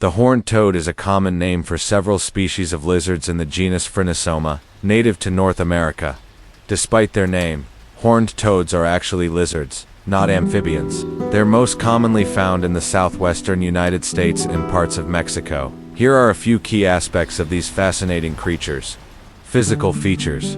The horned toad is a common name for several species of lizards in the genus Phrynosoma, native to North America. Despite their name, horned toads are actually lizards, not amphibians. They're most commonly found in the southwestern United States and parts of Mexico. Here are a few key aspects of these fascinating creatures. Physical features.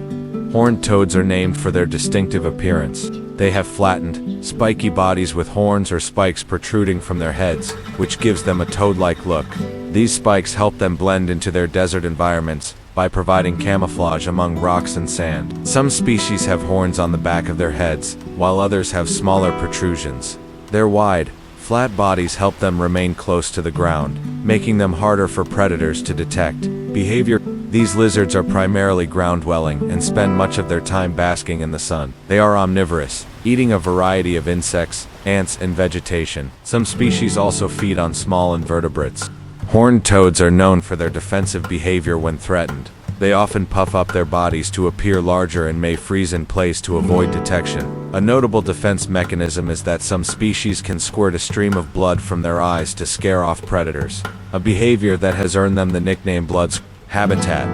Horned toads are named for their distinctive appearance. They have flattened, spiky bodies with horns or spikes protruding from their heads, which gives them a toad-like look. These spikes help them blend into their desert environments by providing camouflage among rocks and sand. Some species have horns on the back of their heads, while others have smaller protrusions. Their wide, flat bodies help them remain close to the ground, making them harder for predators to detect. Behavior. These lizards are primarily ground-dwelling and spend much of their time basking in the sun. They are omnivorous, eating a variety of insects, ants, and vegetation. Some species also feed on small invertebrates. Horned toads are known for their defensive behavior when threatened. They often puff up their bodies to appear larger and may freeze in place to avoid detection. A notable defense mechanism is that some species can squirt a stream of blood from their eyes to scare off predators, a behavior that has earned them the nickname blood squirt. Habitat.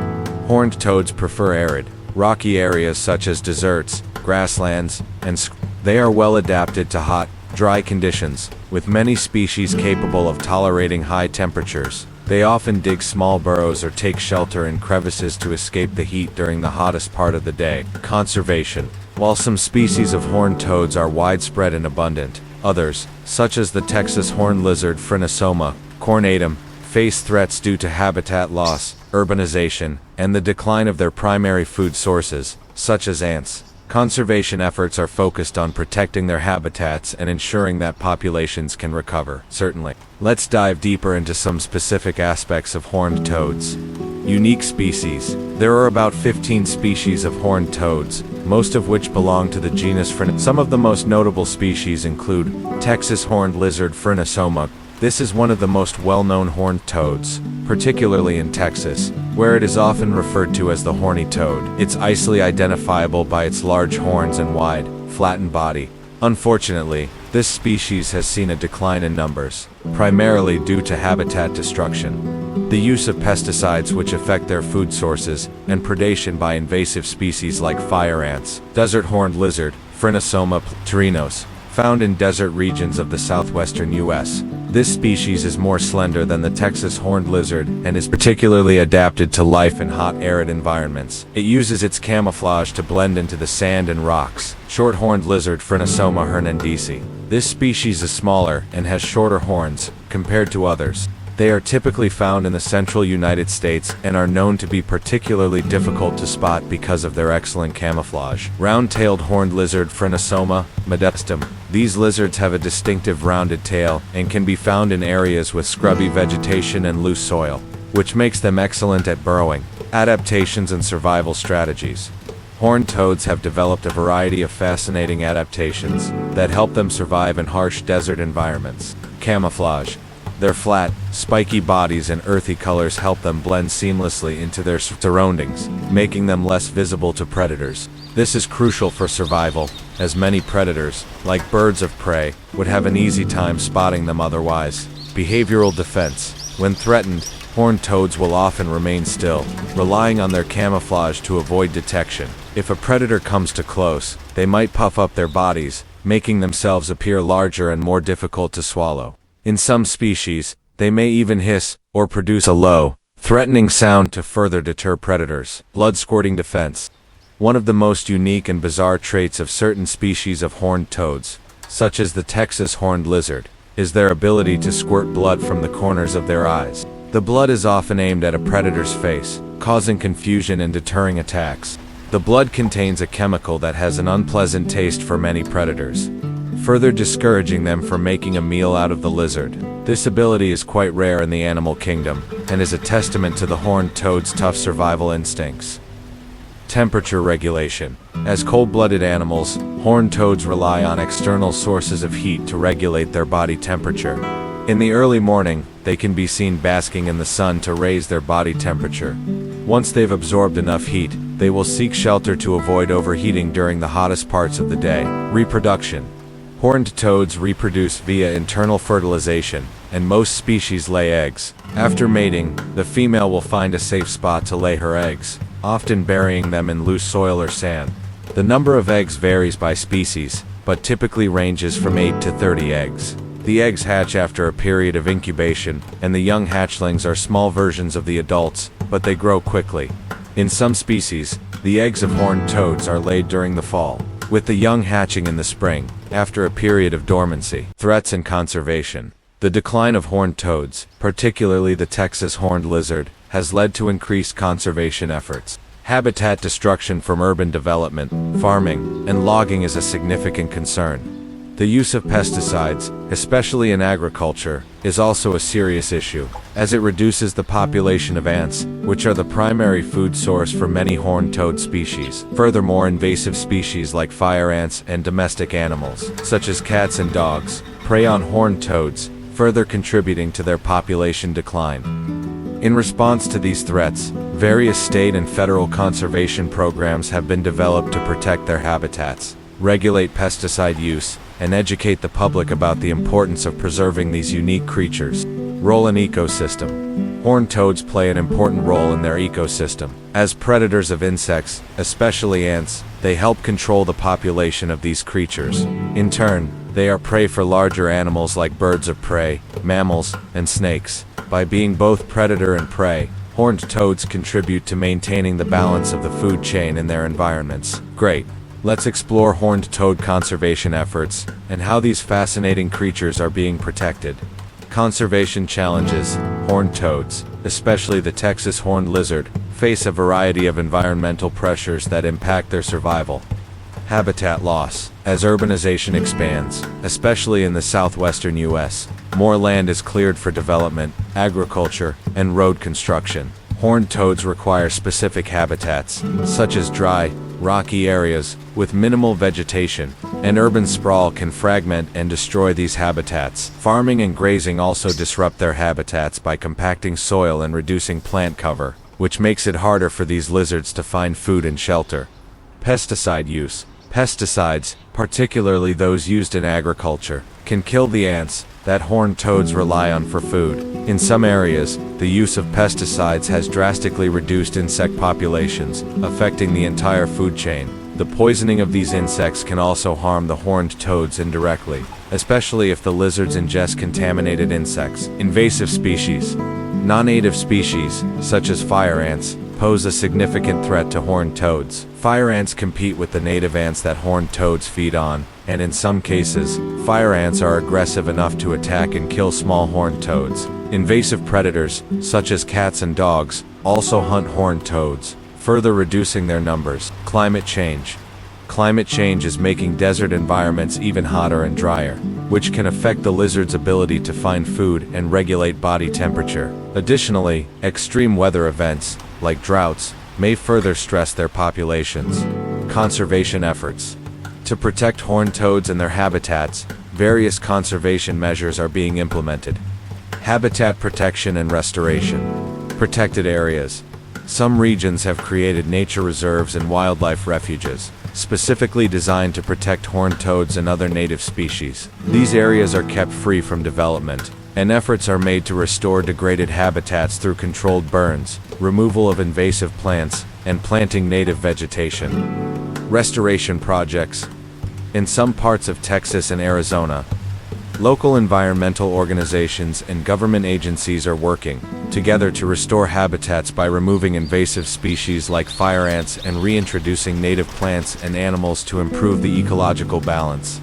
Horned toads prefer arid, rocky areas such as deserts, grasslands, and they are well adapted to hot, dry conditions, with many species capable of tolerating high temperatures. They often dig small burrows or take shelter in crevices to escape the heat during the hottest part of the day. Conservation. While some species of horned toads are widespread and abundant, others, such as the Texas horned lizard Phrynosoma cornatum, face threats due to habitat loss, urbanization, and the decline of their primary food sources, such as ants. Conservation efforts are focused on protecting their habitats and ensuring that populations can recover. Certainly. Let's dive deeper into some specific aspects of horned toads. Unique species. There are about 15 species of horned toads, most of which belong to the genus Phrynosoma. Some of the most notable species include Texas horned lizard Phrynosoma. This is one of the most well-known horned toads, particularly in Texas, where it is often referred to as the horny toad. It's easily identifiable by its large horns and wide, flattened body. Unfortunately, this species has seen a decline in numbers, primarily due to habitat destruction. The use of pesticides which affect their food sources, and predation by invasive species like fire ants. Desert horned lizard, Phrynosoma pterinos, found in desert regions of the southwestern U.S. This species is more slender than the Texas horned lizard and is particularly adapted to life in hot, arid environments. It uses its camouflage to blend into the sand and rocks. Short-horned lizard Phrynosoma hernandesi. This species is smaller and has shorter horns compared to others. They are typically found in the central United States and are known to be particularly difficult to spot because of their excellent camouflage. Round-tailed horned lizard Phrynosoma modestum. These lizards have a distinctive rounded tail and can be found in areas with scrubby vegetation and loose soil, which makes them excellent at burrowing. Adaptations and survival strategies. Horned toads have developed a variety of fascinating adaptations that help them survive in harsh desert environments. Camouflage. Their flat, spiky bodies and earthy colors help them blend seamlessly into their surroundings, making them less visible to predators. This is crucial for survival, as many predators, like birds of prey, would have an easy time spotting them otherwise. Behavioral defense. When threatened, horned toads will often remain still, relying on their camouflage to avoid detection. If a predator comes too close, they might puff up their bodies, making themselves appear larger and more difficult to swallow. In some species, they may even hiss, or produce a low, threatening sound to further deter predators. Blood-squirting defense. One of the most unique and bizarre traits of certain species of horned toads, such as the Texas horned lizard, is their ability to squirt blood from the corners of their eyes. The blood is often aimed at a predator's face, causing confusion and deterring attacks. The blood contains a chemical that has an unpleasant taste for many predators, further discouraging them from making a meal out of the lizard. This ability is quite rare in the animal kingdom, and is a testament to the horned toad's tough survival instincts. Temperature regulation. As cold-blooded animals, horned toads rely on external sources of heat to regulate their body temperature. In the early morning, they can be seen basking in the sun to raise their body temperature. Once they've absorbed enough heat, they will seek shelter to avoid overheating during the hottest parts of the day. Reproduction. Horned toads reproduce via internal fertilization, and most species lay eggs. After mating, the female will find a safe spot to lay her eggs, often burying them in loose soil or sand. The number of eggs varies by species, but typically ranges from 8 to 30 eggs. The eggs hatch after a period of incubation, and the young hatchlings are small versions of the adults, but they grow quickly. In some species, the eggs of horned toads are laid during the fall, with the young hatching in the spring, after a period of dormancy. Threats and conservation. The decline of horned toads, particularly the Texas horned lizard, has led to increased conservation efforts. Habitat destruction from urban development, farming, and logging is a significant concern. The use of pesticides, especially in agriculture, is also a serious issue, as it reduces the population of ants, which are the primary food source for many horned toad species. Furthermore, invasive species like fire ants and domestic animals, such as cats and dogs, prey on horned toads, further contributing to their population decline. In response to these threats, various state and federal conservation programs have been developed to protect their habitats, regulate pesticide use, and educate the public about the importance of preserving these unique creatures. Role in ecosystem. Horned toads play an important role in their ecosystem. As predators of insects, especially ants, they help control the population of these creatures. In turn, they are prey for larger animals like birds of prey, mammals, and snakes. By being both predator and prey, horned toads contribute to maintaining the balance of the food chain in their environments. Great. Let's explore horned toad conservation efforts, and how these fascinating creatures are being protected. Conservation challenges. Horned toads, especially the Texas horned lizard, face a variety of environmental pressures that impact their survival. Habitat loss. As urbanization expands, especially in the southwestern U.S., more land is cleared for development, agriculture, and road construction. Horned toads require specific habitats, such as dry, rocky areas, with minimal vegetation, and urban sprawl can fragment and destroy these habitats. Farming and grazing also disrupt their habitats by compacting soil and reducing plant cover, which makes it harder for these lizards to find food and shelter. Pesticide use. Pesticides, particularly those used in agriculture, can kill the ants that horned toads rely on for food. In some areas, the use of pesticides has drastically reduced insect populations, affecting the entire food chain. The poisoning of these insects can also harm the horned toads indirectly, especially if the lizards ingest contaminated insects. Invasive species. Non-native species, such as fire ants, pose a significant threat to horned toads. Fire ants compete with the native ants that horned toads feed on, and in some cases, fire ants are aggressive enough to attack and kill small horned toads. Invasive predators, such as cats and dogs, also hunt horned toads, further reducing their numbers. Climate change. Climate change is making desert environments even hotter and drier, which can affect the lizard's ability to find food and regulate body temperature. Additionally, extreme weather events, like droughts, may further stress their populations. Conservation efforts. To protect horned toads and their habitats, various conservation measures are being implemented. Habitat protection and restoration. Protected areas. Some regions have created nature reserves and wildlife refuges, specifically designed to protect horned toads and other native species. These areas are kept free from development, and efforts are made to restore degraded habitats through controlled burns, removal of invasive plants, and planting native vegetation. Restoration projects. In some parts of Texas and Arizona, local environmental organizations and government agencies are working together to restore habitats by removing invasive species like fire ants and reintroducing native plants and animals to improve the ecological balance.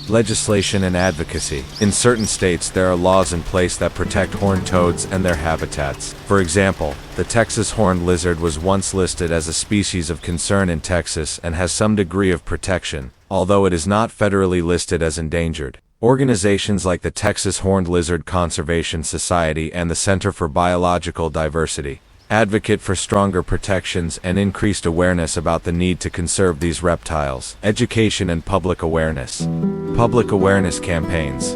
Legislation and advocacy. In certain states, there are laws in place that protect horned toads and their habitats. For example, the Texas horned lizard was once listed as a species of concern in Texas and has some degree of protection, although it is not federally listed as endangered. Organizations like the Texas Horned Lizard Conservation Society and the Center for Biological Diversity advocate for stronger protections and increased awareness about the need to conserve these reptiles. Education and public awareness. Public awareness campaigns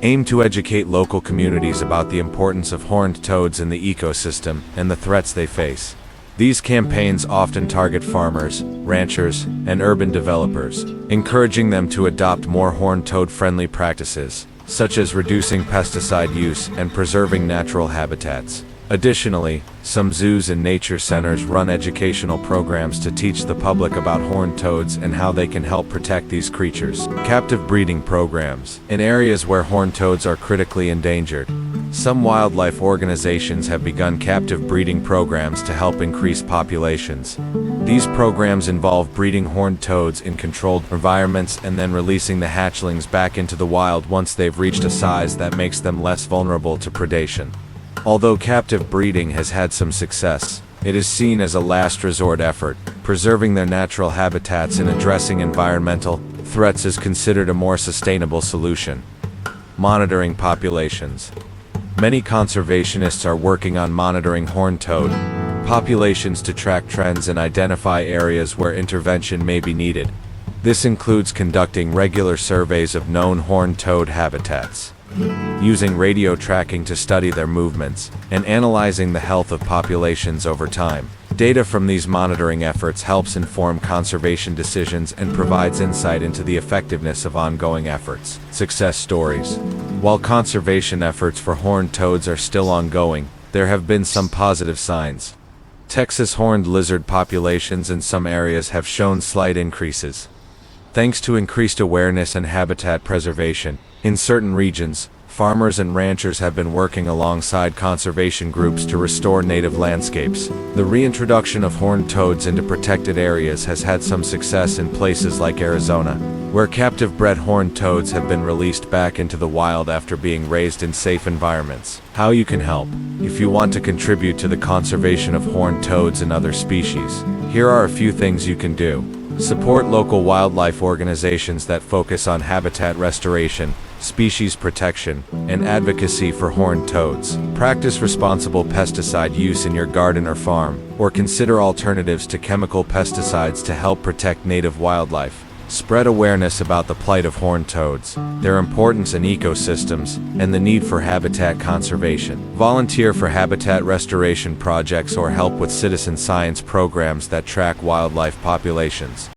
aim to educate local communities about the importance of horned toads in the ecosystem and the threats they face. These campaigns often target farmers, ranchers, and urban developers, encouraging them to adopt more horned toad-friendly practices, such as reducing pesticide use and preserving natural habitats. Additionally, some zoos and nature centers run educational programs to teach the public about horned toads and how they can help protect these creatures. Captive breeding programs. In areas where horned toads are critically endangered, some wildlife organizations have begun captive breeding programs to help increase populations. These programs involve breeding horned toads in controlled environments and then releasing the hatchlings back into the wild once they've reached a size that makes them less vulnerable to predation. Although captive breeding has had some success, it is seen as a last resort effort. Preserving their natural habitats and addressing environmental threats is considered a more sustainable solution. Monitoring populations. Many conservationists are working on monitoring horned toad populations to track trends and identify areas where intervention may be needed. This includes conducting regular surveys of known horned toad habitats, using radio tracking to study their movements, and analyzing the health of populations over time. Data from these monitoring efforts helps inform conservation decisions and provides insight into the effectiveness of ongoing efforts. Success stories. While conservation efforts for horned toads are still ongoing, there have been some positive signs. Texas horned lizard populations in some areas have shown slight increases, thanks to increased awareness and habitat preservation. In certain regions, farmers and ranchers have been working alongside conservation groups to restore native landscapes. The reintroduction of horned toads into protected areas has had some success in places like Arizona, where captive-bred horned toads have been released back into the wild after being raised in safe environments. How you can help. If you want to contribute to the conservation of horned toads and other species, here are a few things you can do. Support local wildlife organizations that focus on habitat restoration, species protection, and advocacy for horned toads. Practice responsible pesticide use in your garden or farm, or consider alternatives to chemical pesticides to help protect native wildlife. Spread awareness about the plight of horned toads, their importance in ecosystems, and the need for habitat conservation. Volunteer for habitat restoration projects or help with citizen science programs that track wildlife populations.